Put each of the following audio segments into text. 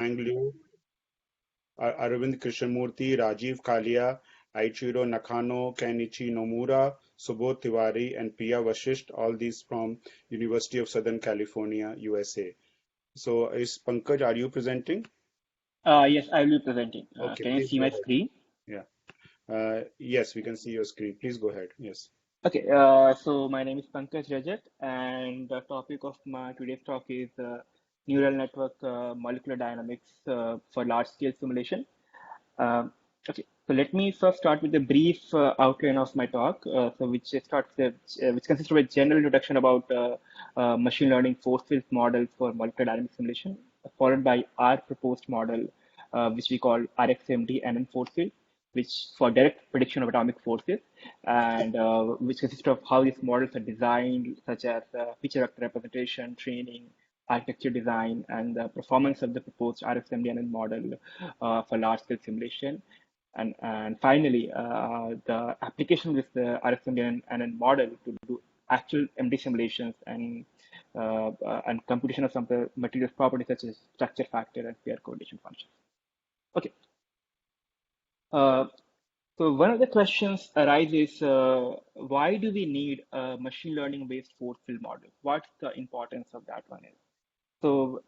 Liu, Arvind Krishnamurthy, Rajiv Kalia, Aichiro Nakano, Kenichi Nomura, Subodh Tiwari, and Priya Vashisht, all these from University of Southern California, USA. So, is Pankaj, are you presenting? Yes, I will be presenting. Okay, Can you please see go my ahead. screen? Yeah. Yes, we can see your screen. Please go ahead. Yes. Okay, so my name is Pankaj Rajat, and the topic of my today's talk is neural network molecular dynamics for large-scale simulation. Um, okay, so let me first start with a brief outline of my talk, which consists of a general introduction about machine learning force field models for molecular dynamics simulation, followed by our proposed model, which we call RxMD NN force field, which for direct prediction of atomic forces, and which consists of how these models are designed, such as feature vector representation, training, architecture design, and the performance of the proposed RxMDNN model for large-scale simulation. And finally, the application with the RxMDNN model to do actual MD simulations and computation of some of the materials properties such as structure factor and pair coordination functions. Okay. Uh, so one of the questions arises, why do we need a machine learning based force field model? What's the importance of that one is? So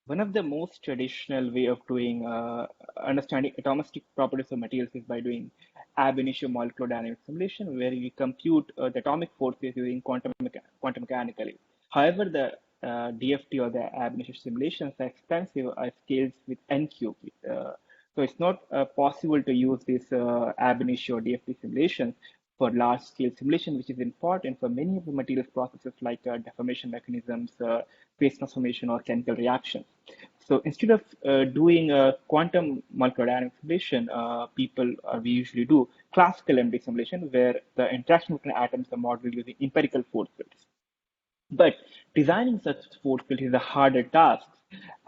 one of the most traditional way of doing understanding atomistic properties of materials is by doing ab initio molecular dynamics simulation, where we compute the atomic forces using quantum mechanically. However, the DFT or the ab initio simulations are expensive at scales with n cube. So it's not possible to use this ab initio or DFT simulations for large scale simulation, which is important for many of the materials processes like deformation mechanisms, phase transformation, or chemical reactions. So instead of doing a quantum molecular dynamics simulation, we usually do classical MD simulation, where the interaction between atoms are modeled using empirical force fields. But designing such force fields is a harder task,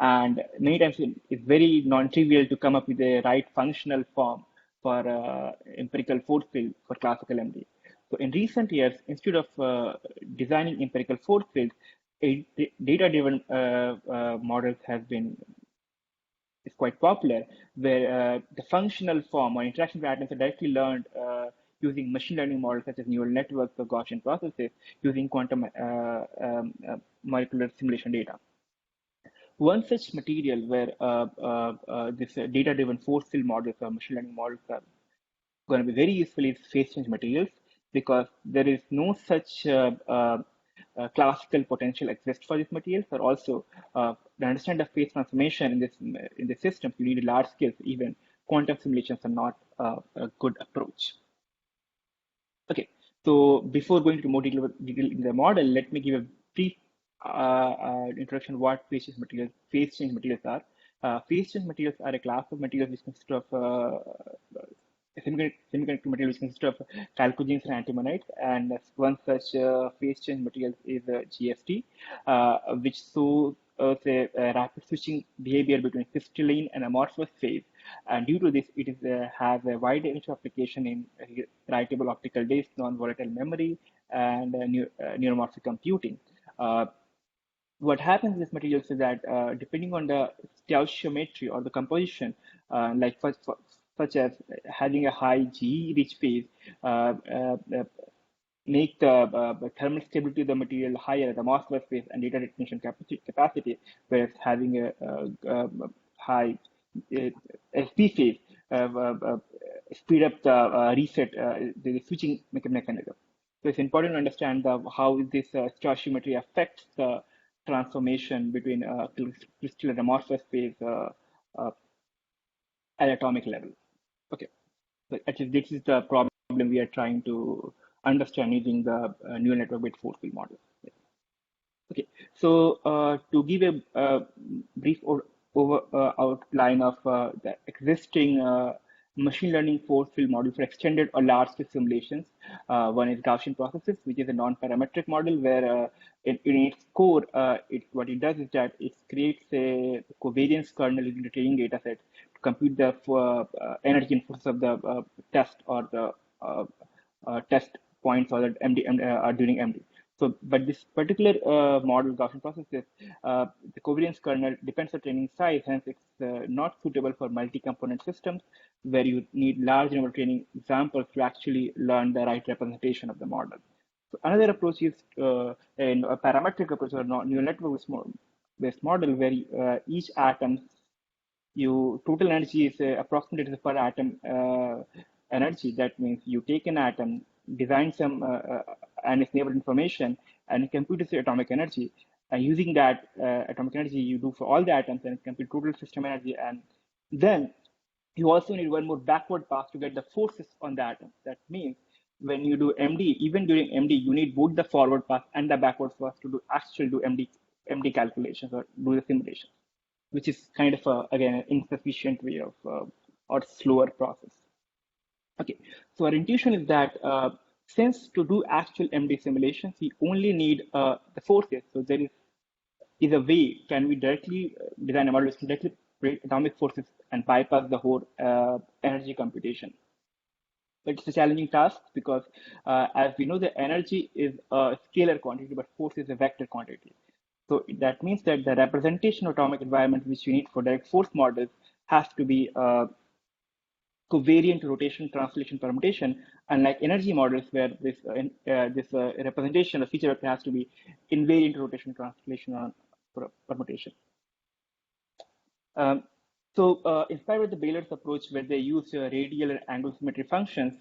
and many times it's very non-trivial to come up with a right functional form for empirical force field for classical MD. So in recent years, instead of designing empirical force fields, data-driven models has been is quite popular, where the functional form or interaction patterns are directly learned using machine learning models such as neural networks or Gaussian processes using quantum molecular simulation data. One such material where this data-driven force field models or machine learning models are going to be very useful is phase change materials, because there is no such classical potential exists for these materials. Or also, to understand the phase transformation in this system, you need large scales. Even quantum simulations are not a good approach. Okay, so before going into more detail in the model, let me give a brief introduction what phase change materials are. Phase change materials are a class of materials which consist of semiconductor material which consists of chalcogenes and antimonites, and one such phase change material is GFT, which shows a rapid switching behavior between crystalline and amorphous phase. And due to this, it has a wide range of application in writable optical disc, non-volatile memory, and neuromorphic computing. Uh, what happens with materials is that depending on the stoichiometry or the composition, such as having a high Ge rich phase, make the thermal stability of the material higher at the amorphous phase and data retention capacity, whereas having a high uh, SP phase speed up the the switching mechanism. So it's important to understand how this stoichiometry affects the transformation between crystal and amorphous phase uh, at atomic level. Okay, so actually this is the problem we are trying to understand using the neural network-based force field model. Okay, so to give a brief outline of the existing machine learning force field model for extended or large scale simulations, one is Gaussian processes, which is a non-parametric model where in its core, what it does is that it creates a covariance kernel in the training data set to compute the energy inputs of the test or the test points or the during MD. So, but this particular model, Gaussian processes, the covariance kernel depends on training size, hence it's not suitable for multi-component systems where you need large number of training examples to actually learn the right representation of the model. So another approach is a parametric approach or neural network-based model where each atom you total energy is approximated per atom energy. That means you take an atom, design some and its neighbor information, and compute its atomic energy. And using that atomic energy, you do for all the atoms and compute total system energy. And then you also need one more backward pass to get the forces on the atom. That means when you do MD, even during MD, you need both the forward pass and the backward pass to do MD calculations or do the simulation, which is kind of again an insufficient way of or slower process. Okay, so our intuition is that since to do actual MD simulations, we only need the forces. So there is a way can we directly design a model which can directly predict atomic forces and bypass the whole energy computation. But it's a challenging task because, as we know, the energy is a scalar quantity, but force is a vector quantity. So that means that the representation of atomic environment which you need for direct force models has to be covariant rotation, translation, permutation, unlike energy models where this representation of feature vector has to be invariant rotation, translation, or permutation. Inspired with the Baylor's approach, where they use radial and angular symmetry functions,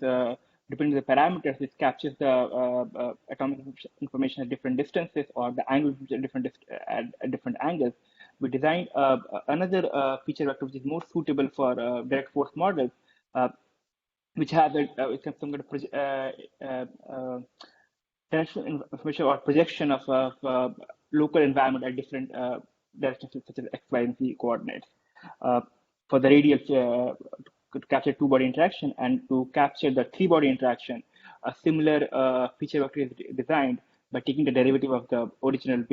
depending on the parameters, which captures the atomic information at different distances or the angle at different angles, we designed another feature vector which is more suitable for direct force models, which has some kind of directional information or projection of local environment at different directions, such as x, y, and z coordinates. For the radial to capture two-body interaction and to capture the three-body interaction, a similar feature vector is designed by taking the derivative of the original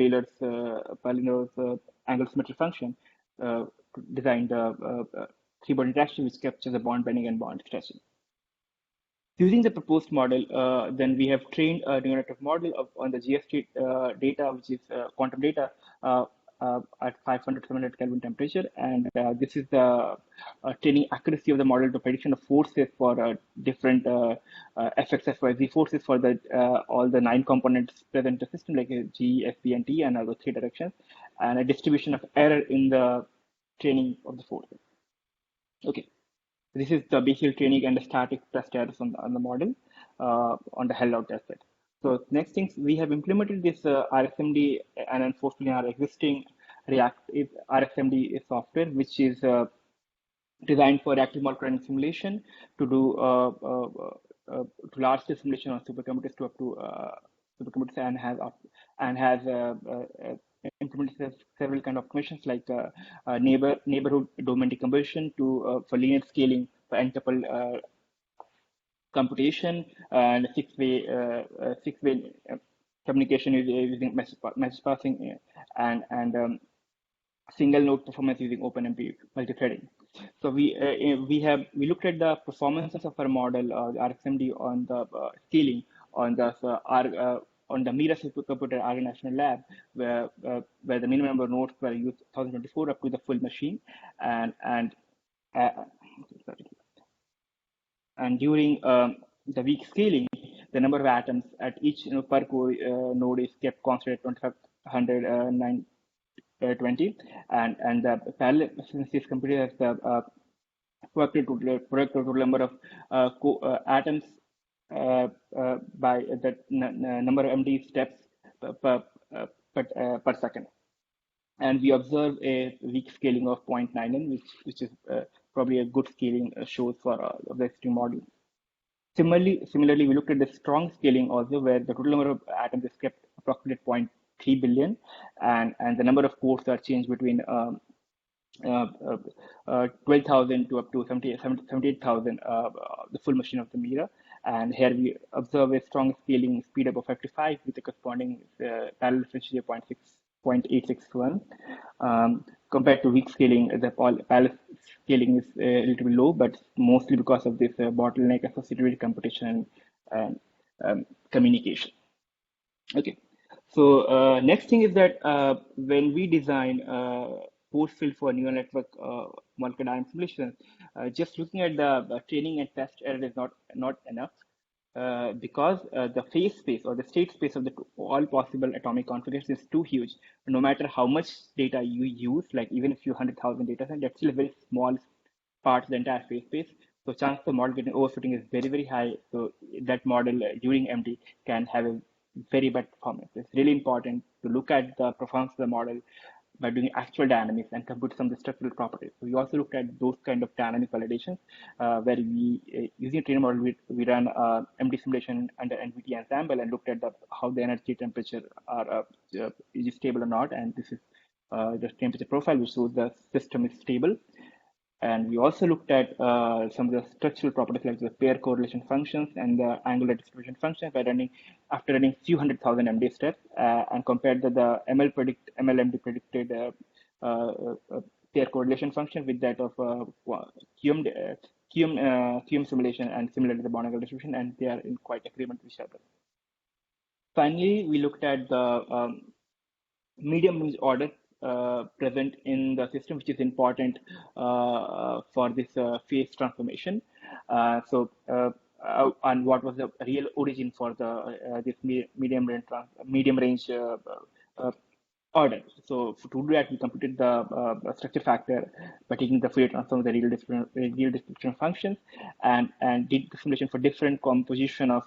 Palinur's angle symmetry function to design the three-body interaction which captures the bond bending and bond stretching. Using the proposed model, then we have trained a neural network model on the GST data, which is quantum data at 500, 700 Kelvin temperature. And this is the training accuracy of the model to prediction of forces for different Fx, Fy, Z forces for the all the 9 components present in the system, like G, S, P, and T, and other 3 directions, and a distribution of error in the training of the forces. Okay. This is the basic training and the static test errors on the model on the held out test set. So next things, we have implemented this RSMD and unfortunately our existing RSMD software, which is designed for reactive molecular simulation to do to large scale simulation on supercomputers to up to supercomputers and has implemented several kind of functions like neighborhood domain decomposition to for linear scaling for n-tuple computation and six-way communication using message passing and single node performance using OpenMP multi-threading. So we looked at the performances of our model, the RSMD, on the scaling on the Mira supercomputer Argonne National Lab, where the minimum number of nodes were used 1024 up to the full machine, and during the weak scaling, the number of atoms at each per core node is kept constant at 2500 20, and the parallel synthesis computer has the product total number of atoms by the number of MD steps per second. And we observe a weak scaling of 0.9n, which is probably a good scaling shows for the existing model. Similarly, we looked at the strong scaling also, where the total number of atoms is kept approximately 0.3 billion, and the number of cores are changed between 12,000 to up to 78,000, the full machine of the Mira. And here we observe a strong scaling speed up of 55 with a corresponding parallel efficiency of 0.861. Compared to weak scaling, the parallel scaling is a little bit low, but mostly because of this bottleneck associated with computation and communication. Okay. So next thing is that when we design force field for neural network molecular dynamics simulation, just looking at the training and test error is not enough because the phase space or the state space of the all possible atomic configurations is too huge. No matter how much data you use, like even if you 100,000 data sets, that's still a very small part of the entire phase space. So chance of model getting overfitting is very, very high. So that model during MD can have a very bad performance. It's really important to look at the performance of the model by doing actual dynamics and compute some of the structural properties. So we also looked at those kind of dynamic validations where we, using a trainer model, we ran MD simulation under NVT ensemble and looked at how the energy temperature are is stable or not. And this is the temperature profile, which shows the system is stable. And we also looked at some of the structural properties like the pair correlation functions and the angular distribution functions by after running few 100,000 MD steps and compared the MLMD predicted pair correlation function with that of QM simulation and similar to the Born angle distribution, and they are in quite agreement with each other. Finally, we looked at the medium range order present in the system, which is important for this phase transformation. And what was the real origin for the this medium range order? So to do that, we computed the structure factor by taking the Fourier transform of the real distribution functions and did the simulation for different composition of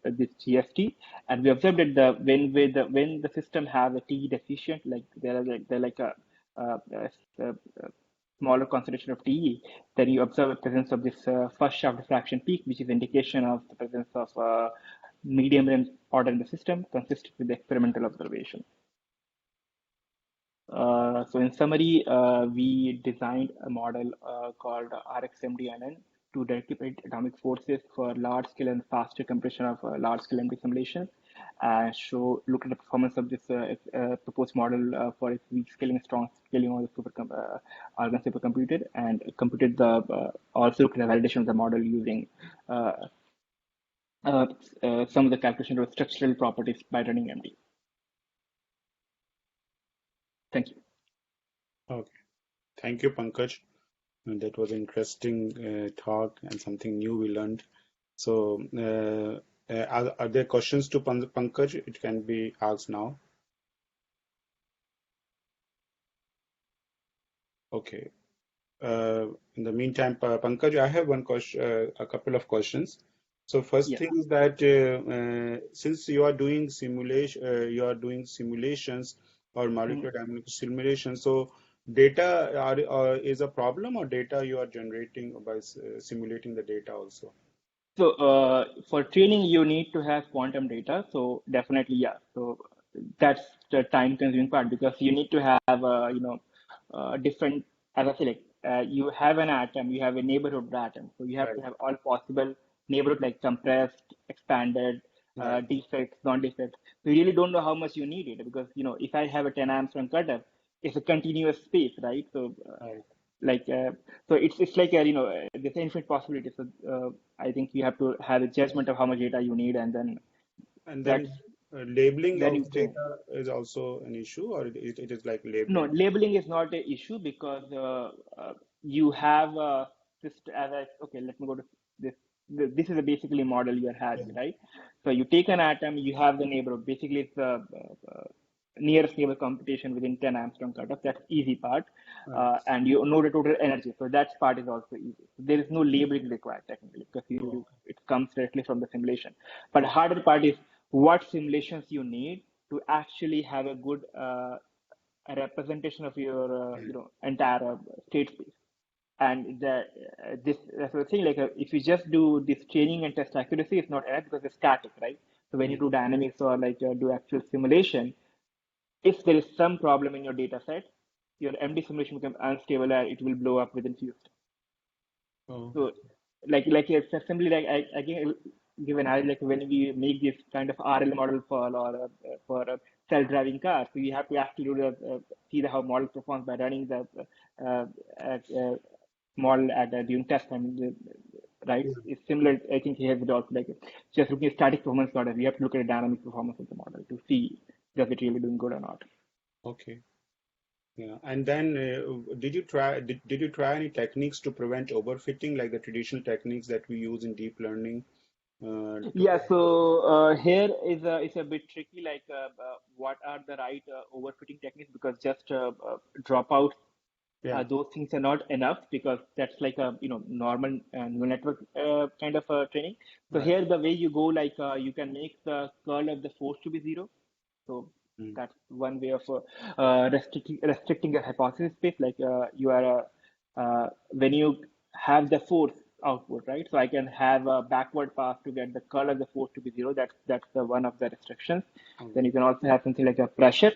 this GST. And we observed that when the system have a TE deficient, like they're like a smaller concentration of TE, then you observe the presence of this first shaft diffraction peak, which is indication of the presence of medium range order in the system consistent with the experimental observation. So in summary, we designed a model called RxMDNN to directly predict atomic forces for large scale and faster compression of large scale MD simulations. Look at the performance of this proposed model for its weak scaling, strong scaling of the Argon supercomputer, and computed also looked at the validation of the model using some of the calculation of structural properties by running MD. Thank you. Okay. Thank you, Pankaj. That was interesting talk and something new we learned. So, are there questions to Pankaj? It can be asked now. Okay. In the meantime, Pankaj, I have one question, a couple of questions. So first Yeah. thing is that since you are doing simulations or molecular dynamics simulations, so data is a problem, or data you are generating by simulating the data also? So for training, you need to have quantum data. So definitely, yeah. So that's the time-consuming part because you need to have, different. As I said, like, you have an atom, you have a neighborhood of the atom. So you have to Right, have all possible neighborhood like compressed, expanded, right, defects, non-defects. So you really don't know how much you need it because if I have a 10 Armstrong cutoff, it's a continuous space, right? So right. like so it's like there's infinite possibilities. So I think you have to have a judgment of how much data you need, and then And that's then labeling then you of train. data is also an issue, or it is like No, labeling. labeling is not an issue because you have just as I okay, let me go to this. This is a basically model you're having, Yeah. right? So you take an atom, you have the neighborhood. Basically, it's the nearest neighbor computation within 10 Armstrong cutoff. That's easy part, Right. and you know the total energy. So that part is also easy. So there is no labeling required technically because Oh, it comes directly from the simulation. But the harder part is what simulations you need to actually have a good a representation of your entire state space. And this that's the thing. Like if you just do this training and test accuracy, it's not enough because it's static, right? So when you mm, do dynamics or like do actual simulation, if there is some problem in your data set, your MD simulation becomes unstable and it will blow up within few steps. oh, So like it's simply like I can give an idea like when we make this kind of RL model for a self-driving car, so you have to actually do see how model performs by running the uh, uh, model at during test time. right? It's similar. I think here it's also like just looking at static performance model. We have to look at the dynamic performance of the model to see does it really doing good or not. Okay. Yeah. And then did you try any techniques to prevent overfitting, like the traditional techniques that we use in deep learning to Yeah, prevent so here is it's a bit tricky. Like, what are the right overfitting techniques? Because just dropouts, yeah, those things are not enough because that's like a normal neural network kind of training. So right. here the way you go, like you can make the curl of the force to be zero. So Mm, that's one way of restricting a hypothesis space. Like you are when you have the force output, right? So I can have a backward path to get the curl of the force to be zero. That's the one of the restrictions. Then okay. you can also have something like a pressure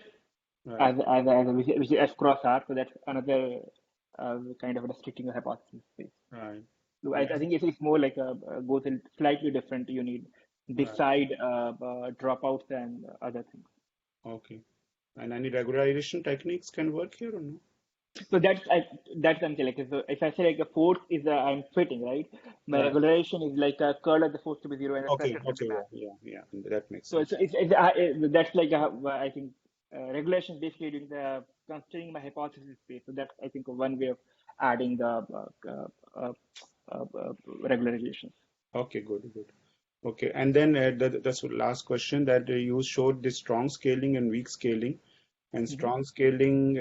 Right. which is F cross R. So that's another kind of restricting a hypothesis space. Right. So I Yeah. think it's more like a goes in slightly different. You need Right. beside dropouts and other things. Okay. And any regularization techniques can work here or no? So that's something like so if I say like a force is I'm fitting, right? My Right. regularization is like a curl of the force to be zero and the Okay. pressure can be Okay. Yeah. matched. Yeah. Yeah. That makes So sense. that's like I think regulation basically doing the constraining my hypothesis space. So that's I think one way of adding the regularizations. Okay. Good. Good. Okay. And then that's the last question that you showed the strong scaling and weak scaling. And Hmm. strong scaling,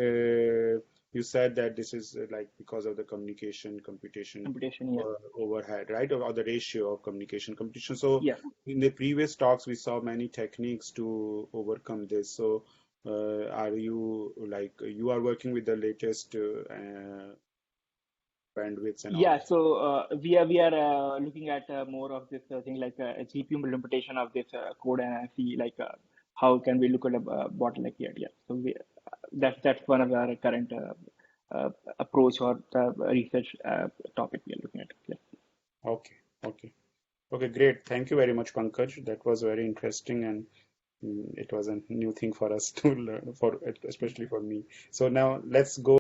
you said that this is like because of the communication computation Computation, yeah, overhead, right? Or the ratio of communication computation. So yeah. in the previous talks, we saw many techniques to overcome this. So are you like you are working with the latest bandwidths and all? Yeah, so we are looking at more of this thing like a GPU implementation of this code and see like how can we look at a bottleneck here. Yeah, so that's one of our current approach or research topic we are looking at. Yeah. Okay, okay, okay, great. Thank you very much, Pankaj. That was very interesting and it was a new thing for us to learn, for especially for me. So now let's go.